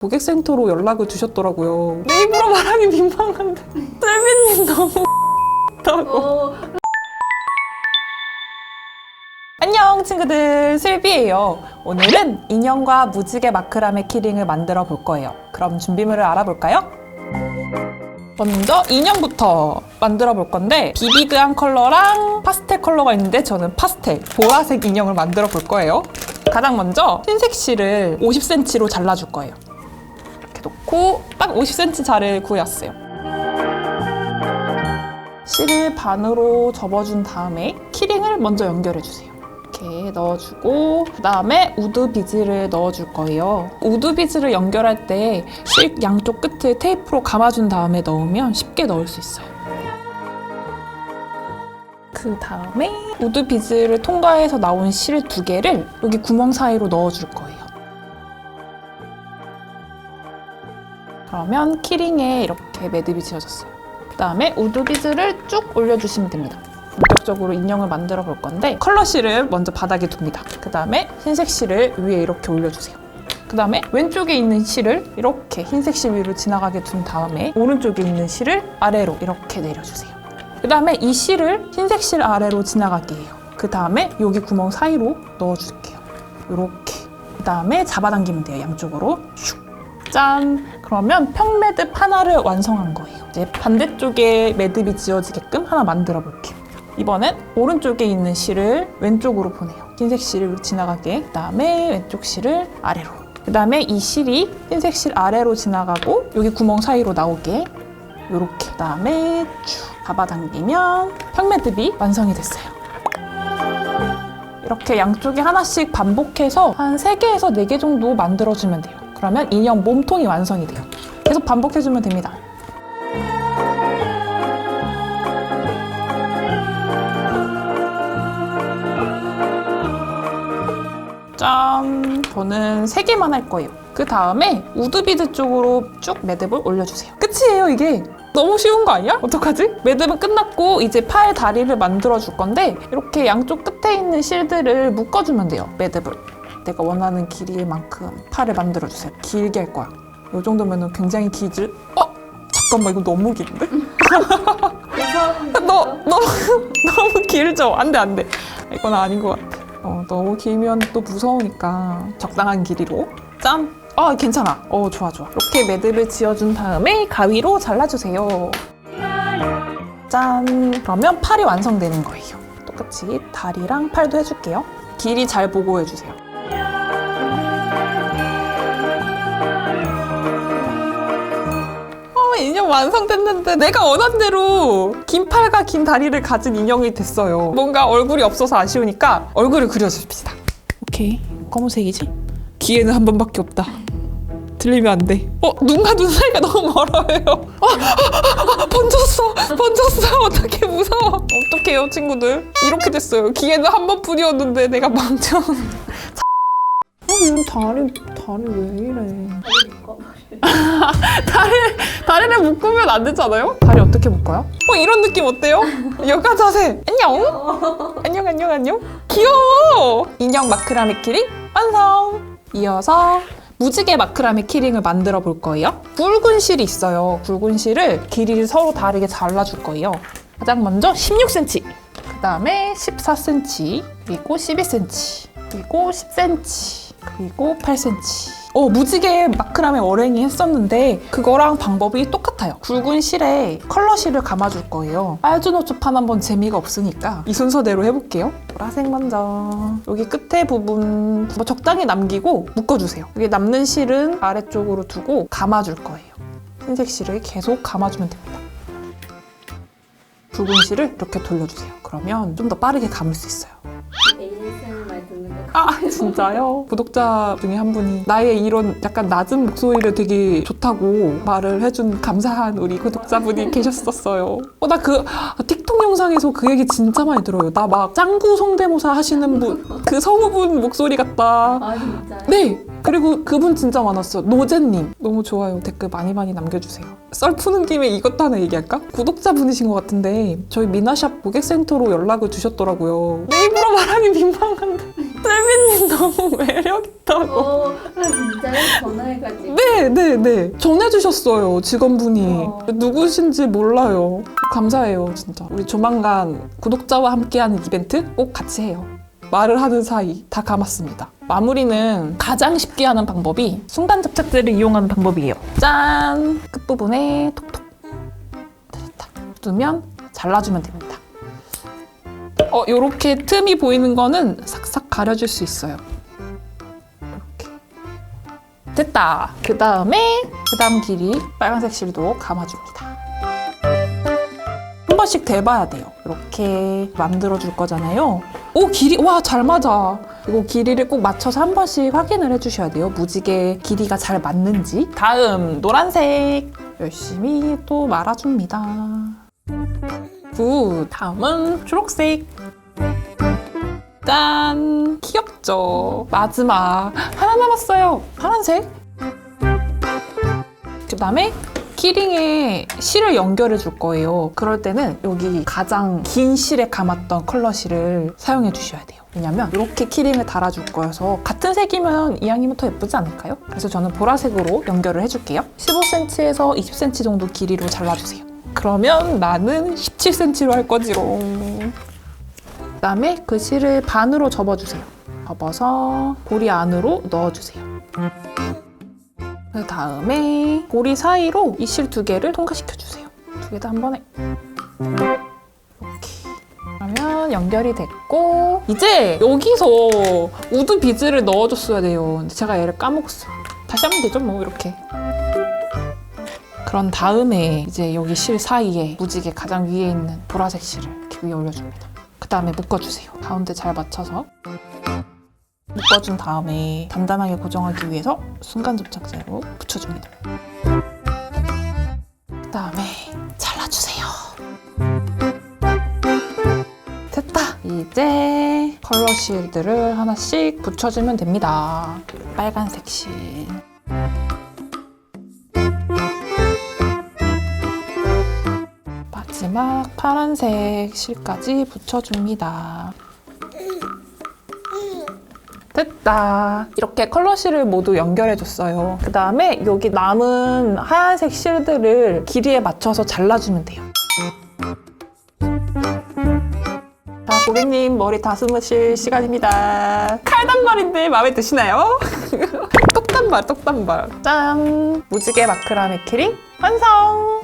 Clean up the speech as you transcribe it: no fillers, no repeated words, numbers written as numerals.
고객센터로 연락을 주셨더라고요. 내 입으로 말하기 민망한데 셀비님 너무 다고. 안녕 친구들, 슬비예요. 오늘은 인형과 무지개 마크라메 키링을 만들어 볼 거예요. 그럼 준비물을 알아볼까요? 먼저 인형부터 만들어 볼 건데 비비드한 컬러랑 파스텔 컬러가 있는데 저는 파스텔, 보라색 인형을 만들어 볼 거예요. 가장 먼저 흰색 실을 50cm로 잘라줄 거예요. 이렇게 놓고 딱 50cm 자를 구해왔어요. 실을 반으로 접어준 다음에 키링을 먼저 연결해주세요. 이렇게 넣어주고 그 다음에 우드 비즈를 넣어줄 거예요. 우드 비즈를 연결할 때 실 양쪽 끝을 테이프로 감아준 다음에 넣으면 쉽게 넣을 수 있어요. 그 다음에 우드 비즈를 통과해서 나온 실 2개를 여기 구멍 사이로 넣어줄 거예요. 그러면 키링에 이렇게 매듭이 지어졌어요. 그 다음에 우드 비즈를 쭉 올려주시면 됩니다. 본격적으로 인형을 만들어 볼 건데 컬러 실을 먼저 바닥에 둡니다. 그 다음에 흰색 실을 위에 이렇게 올려주세요. 그 다음에 왼쪽에 있는 실을 이렇게 흰색 실 위로 지나가게 둔 다음에 오른쪽에 있는 실을 아래로 이렇게 내려주세요. 그 다음에 이 실을 흰색 실 아래로 지나가게 해요. 그 다음에 여기 구멍 사이로 넣어줄게요. 이렇게. 그 다음에 잡아당기면 돼요. 양쪽으로. 슉. 짠! 그러면 평매듭 하나를 완성한 거예요. 이제 반대쪽에 매듭이 지어지게끔 하나 만들어 볼게요. 이번엔 오른쪽에 있는 실을 왼쪽으로 보내요. 흰색 실을 지나가게. 그 다음에 왼쪽 실을 아래로. 그 다음에 이 실이 흰색 실 아래로 지나가고 여기 구멍 사이로 나오게. 이렇게. 그 다음에 쭉 잡아당기면 평매듭이 완성이 됐어요. 이렇게 양쪽에 하나씩 반복해서 한 3개에서 4개 정도 만들어주면 돼요. 그러면 인형 몸통이 완성이 돼요. 계속 반복해주면 됩니다. 짠! 저는 3개만 할 거예요. 그 다음에 우드비드 쪽으로 쭉 매듭을 올려주세요. 끝이에요, 이게. 너무 쉬운 거 아니야? 어떡하지? 매듭은 끝났고 이제 팔 다리를 만들어 줄 건데 이렇게 양쪽 끝에 있는 실들을 묶어주면 돼요, 매듭을. 내가 원하는 길이의 만큼 팔을 만들어 주세요. 길게 할 거야. 이 정도면 굉장히 길지? 잠깐만, 이거 너무 긴데? 너무 길죠? 안 돼, 안 돼. 이건 아닌 것 같아. 너무 길면 또 무서우니까 적당한 길이로. 짠! 괜찮아. 좋아. 이렇게 매듭을 지어준 다음에 가위로 잘라주세요. 짠! 그러면 팔이 완성되는 거예요. 똑같이 다리랑 팔도 해줄게요. 길이 잘 보고 해주세요. 인형 완성됐는데 내가 원한 대로 긴 팔과 긴 다리를 가진 인형이 됐어요. 뭔가 얼굴이 없어서 아쉬우니까 얼굴을 그려줍시다. 오케이. 검은색이지? 기회는 한 번밖에 없다. 들리면 안 돼. 눈과 눈 사이가 너무 멀어요. 번졌어. 어떡해, 무서워. 어떡해요, 친구들. 이렇게 됐어요. 기회는 한 번뿐이었는데 내가 망쳐. 이런 다리 왜 이래? 다리를 묶으면 안 되잖아요? 다리 어떻게 묶어요? 이런 느낌 어때요? 여가 자세. 안녕. 귀여워. 인형 마크라메 키링 완성. 이어서 무지개 마크라메 키링을 만들어 볼 거예요. 굵은 실이 있어요. 굵은 실을 길이를 서로 다르게 잘라줄 거예요. 가장 먼저 16cm, 그 다음에 14cm, 그리고 12cm, 그리고 10cm, 그리고 8cm. 무지개 마크라메 어랭이 했었는데 그거랑 방법이 똑같아요. 굵은 실에 컬러 실을 감아줄 거예요. 빨주노초판 한번 재미가 없으니까 이 순서대로 해볼게요. 보라색 먼저. 여기 끝에 부분 적당히 남기고 묶어주세요. 여기 남는 실은 아래쪽으로 두고 감아줄 거예요. 흰색 실을 계속 감아주면 됩니다. 굵은 실을 이렇게 돌려주세요. 그러면 좀 더 빠르게 감을 수 있어요. 진짜요? 구독자 중에 한 분이 나의 이런 약간 낮은 목소리를 되게 좋다고 말을 해준 감사한 우리 구독자분이 계셨었어요. 나 틱톡 영상에서 그 얘기 진짜 많이 들어요. 나 막 짱구 성대모사 하시는 분, 그 성우분 목소리 같다. 진짜요? 네! 그리고 그분 진짜 많았어요. 노제님. 너무 좋아요. 댓글 많이 남겨주세요. 썰 푸는 김에 이것도 하나 얘기할까? 구독자분이신 것 같은데 저희 미나샵 고객센터로 연락을 주셨더라고요. 내 입으로 말하기 민망한데 셀비님 너무 매력있다고. 진짜요? 전화해가지고. 네. 전해주셨어요, 직원분이. 누구신지 몰라요. 감사해요, 진짜. 우리 조만간 구독자와 함께하는 이벤트 꼭 같이 해요. 말을 하는 사이 다 감았습니다. 마무리는 가장 쉽게 하는 방법이 순간 접착제를 이용하는 방법이에요. 짠! 끝부분에 톡톡. 됐다. 두면 잘라주면 됩니다. 요렇게 틈이 보이는 거는 싹싹 가려줄 수 있어요. 이렇게. 됐다. 그 다음 길이 빨간색 실도 감아줍니다. 한 번씩 대봐야 돼요. 이렇게 만들어줄 거잖아요. 오, 길이, 와, 잘 맞아. 이거 길이를 꼭 맞춰서 한 번씩 확인을 해주셔야 돼요. 무지개 길이가 잘 맞는지. 다음, 노란색. 열심히 또 말아줍니다. 굿. 다음은 초록색. 짠. 귀엽죠? 마지막. 하나 남았어요. 파란색. 그 다음에 키링에 실을 연결해 줄 거예요. 그럴 때는 여기 가장 긴 실에 감았던 컬러 실을 사용해 주셔야 돼요. 왜냐면 이렇게 키링을 달아줄 거여서 같은 색이면 이왕이면 더 예쁘지 않을까요? 그래서 저는 보라색으로 연결을 해줄게요. 15cm에서 20cm 정도 길이로 잘라주세요. 그러면 나는 17cm로 할 거지롱. 그 다음에 그 실을 반으로 접어주세요. 접어서 고리 안으로 넣어주세요. 그 다음에 고리 사이로 이 실 두 개를 통과시켜주세요. 두 개 다 한 번에. 이렇게. 그러면 연결이 됐고 이제 여기서 우드 비즈를 넣어줬어야 돼요. 근데 제가 얘를 까먹었어요. 다시 하면 되죠 뭐 이렇게. 그런 다음에 이제 여기 실 사이에 무지개 가장 위에 있는 보라색 실을 이렇게 위에 올려줍니다. 그 다음에 묶어주세요. 가운데 잘 맞춰서. 묶어준 다음에 단단하게 고정하기 위해서 순간 접착제로 붙여줍니다. 그 다음에 잘라주세요. 됐다! 이제 컬러 실들을 하나씩 붙여주면 됩니다. 빨간색 실. 마지막 파란색 실까지 붙여줍니다. 됐다. 이렇게 컬러 실을 모두 연결해줬어요. 그 다음에 여기 남은 하얀색 실들을 길이에 맞춰서 잘라주면 돼요. 자, 고객님 머리 다스으실 시간입니다. 칼단발인데 마음에 드시나요? 똑단발. 짠! 무지개 마크라메 키링 완성!